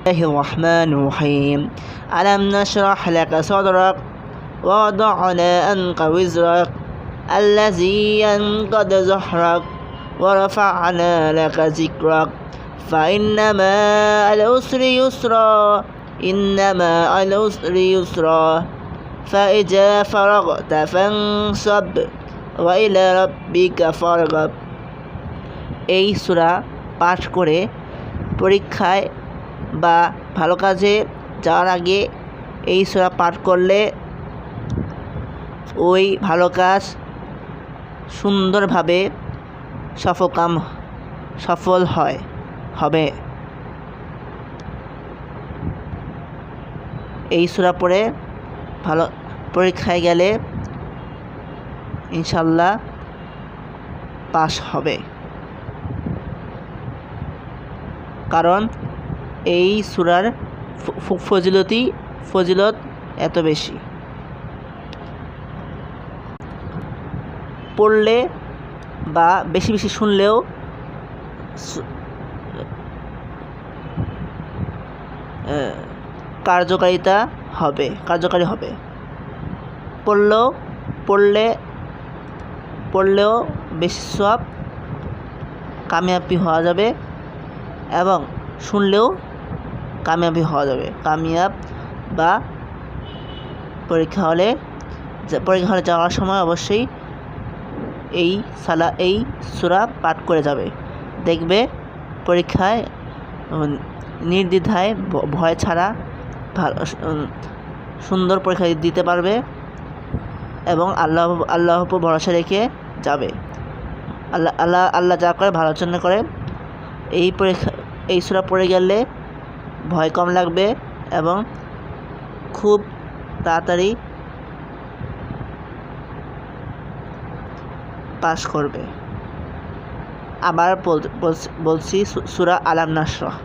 الرحمن الرحيم ألم نشرح لك صدرك ووضعنا عنك وزرك الذي أنقض ظهرك ورفعنا لك ذكرك فإن مع العسر يسرا إن مع العسر يسرا فإذا فرغت فانصب وإلى ربك فارغب। এই সূরা পাঠ করে পরীক্ষায় বা ভালো কাজে যাওয়ার আগে এই সূরা পাঠ করলে ওই ভালো কাজ সুন্দরভাবে সফল হবে। এই সূরা পড়ে ভালো পরীক্ষায় গেলে ইনশাল্লাহ পাস হবে, কারণ এই সূরার ফজিলত এত বেশি। পড়লে বা বেশি বেশি শুনলেও কার্যকারী হবে। পড়লেও বেশি সওয়াব কামিয়াবি হওয়া যাবে এবং শুনলেও কামিয়াবি হওয়া যাবে। বা পরীক্ষা হলে যাওয়ার সময় অবশ্যই এই সূরা পাঠ করে যাবে। দেখবে পরীক্ষায় নির্দ্বিধায় ভয় ছাড়া সুন্দর পরীক্ষা দিতে পারবে এবং আল্লাহর উপর ভরসা রেখে যাবে। আল্লাহ যা করে ভালোর জন্য করে। এই সূরা পড়ে গেলে ভয় কম লাগবে এবং খুব তাড়াতাড়ি পাস করবে। আবার বলছি সূরা আলাম নাশরাহ।